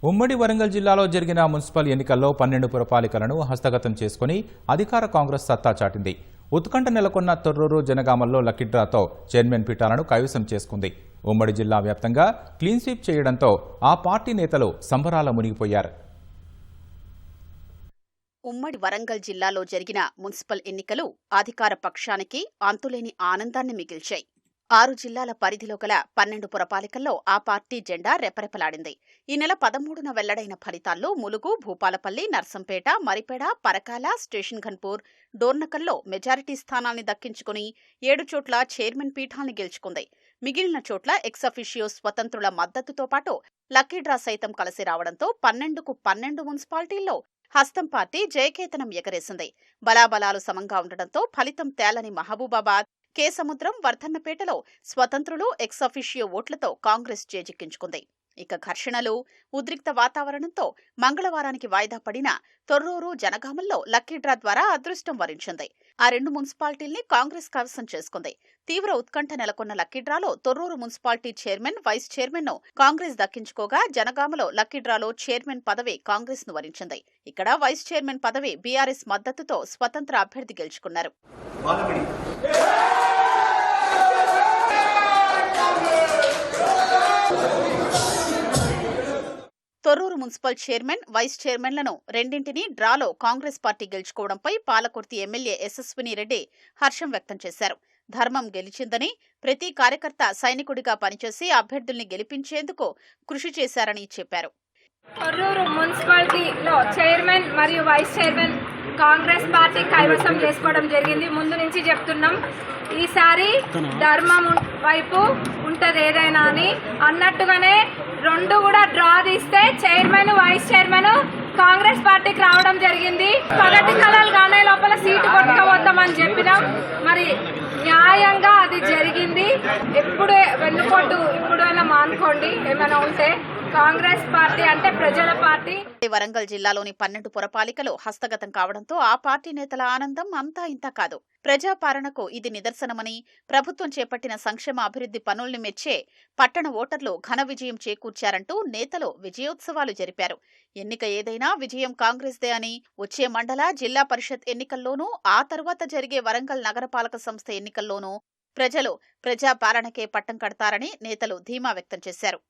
ఉమ్మడి వరంగల్ జిల్లాలో జరిగిన మున్సిపల్ ఎన్నికల్లో 12 పురపాలికలను హస్తగతం చేసుకుని అధికార కాంగ్రెస్ సత్తా చాటింది. ఉత్కంఠ నెలకొన్న తొర్రూరు జనగామల్లో లక్కీ డ్రాతో చైర్మన్ పీఠాలను కైవసం చేసుకుంది. ఉమ్మడి జిల్లా వ్యాప్తంగా క్లీన్ స్వీప్ చేయడంతో ఆ పార్టీ నేతలు సంబరాల మునిగిపోయారు. ఉమ్మడి వరంగల్ జిల్లాలో జరిగిన మున్సిపల్ ఎన్నికలు అధికార పక్షానికి అంతులేని ఆనందాన్ని మిగిల్చాయి. 6 జిల్లాల పరిధిలో గల 12 పురపాలికల్లో ఆ పార్టీ జెండా రెపరెపలాడింది. ఈ నెల 13న వెల్లడైన ఫలితాల్లో ములుగు, భూపాలపల్లి, నర్సంపేట, మరిపేడ, పరకాల, స్టేషన్ ఘన్పూర్, డోర్నకల్లో మెజారిటీ స్థానాల్ని దక్కించుకుని 7 చోట్ల చైర్మన్ పీఠాల్ని గెలుచుకుంది. మిగిలిన చోట్ల ఎక్సఫిషియో స్వతంత్రుల మద్దతుతో పాటు లక్కీ డ్రా సైతం కలిసి రావడంతో 12కు 12 మున్సిపాలిటీల్లో హస్తం పార్టీ జయకేతనం ఎగరేసింది. బలాబలాలు సమంగా ఉండడంతో ఫలితం తేలని మహబూబాబాద్, కే సముద్రం, వర్ధన్నపేటలో స్వతంత్రులు ఎక్సఫిషియో ఓట్లతో కాంగ్రెస్ చేజిక్కించుకుంది. ఇక ఘర్షణలు, ఉద్రిక్త వాతావరణంతో మంగళవారానికి వాయిదా పడిన తొర్రూరు జనగామల్లో లక్కీ డ్రా ద్వారా అదృష్టం వరించింది. ఆ 2 మున్సిపాలిటీల్ని కాంగ్రెస్ కైవసం చేసుకుంది. తీవ్ర ఉత్కంఠ నెలకొన్న లక్కీ డ్రాలో Thorrur municipality chairman, vice chairman ను కాంగ్రెస్ దక్కించుకోగా జనగామలో లక్కీ డ్రాలో చైర్మన్ పదవి కాంగ్రెస్ ను వరించింది. ఇక్కడ వైస్ చైర్మన్ పదవి బీఆర్ఎస్ మద్దతుతో స్వతంత్ర అభ్యర్థి గెలుచుకున్నారు. తొర్రూరు మున్సిపల్ చైర్మన్, వైస్ చైర్మన్లను రెండింటినీ డ్రాలో కాంగ్రెస్ పార్టీ గెలుచుకోవడంపై పాలకుర్తి ఎమ్మెల్యే యశస్విని రెడ్డి హర్షం వ్యక్తం చేశారు. ధర్మం గెలిచిందని, ప్రతి కార్యకర్త సైనికుడిగా పనిచేసి అభ్యర్థుల్ని గెలిపించేందుకు కృషి చేశారని చెప్పారు. తొర్రూరు మున్సిపాలిటీలో చైర్మన్ మరియు వైస్ చైర్మన్ కాంగ్రెస్ పార్టీ కైవసం చేసుకోవడం జరిగింది. ముందు నుంచి చెప్తున్నాం, ఈసారి ధర్మం వైపు ఉంటది ఏదైనా అని అన్నట్టుగానే 2 కూడా డ్రా తీస్తే చైర్మన్, వైస్ చైర్మన్ కాంగ్రెస్ పార్టీకి రావడం జరిగింది. పగటి కళలు గానే లోపల సీటు కొట్టుకోవద్దామని చెప్పినాం. మరి న్యాయంగా అది జరిగింది. ఎప్పుడే వెన్నుపోటు ఇప్పుడైనా మానుకోండి. ఏమైనా ఉంటే కాంగ్రెస్ పార్టీ అంటే ప్రజల పార్టీ. వరంగల్ జిల్లాలోని 12 పురపాలికలు హస్తగతం కావడంతో ఆ పార్టీ నేతల ఆనందం అంతా ఇంతా కాదు. ప్రజాపాలనకు ఇది నిదర్శనమని, ప్రభుత్వం చేపట్టిన సంక్షేమ అభివృద్ధి పనుల్ని మెచ్చే పట్టణ ఓటర్లు ఘన విజయం చేకూర్చారంటూ నేతలు విజయోత్సవాలు జరిపారు. ఎన్నిక ఏదైనా విజయం కాంగ్రెస్దే అని, వచ్చే మండల, జిల్లా పరిషత్ ఎన్నికల్లోనూ, ఆ తర్వాత జరిగే వరంగల్ నగరపాలక సంస్థ ఎన్నికల్లోనూ ప్రజలు ప్రజాపాలనకే పట్టం కడతారని నేతలు ధీమా వ్యక్తం చేశారు.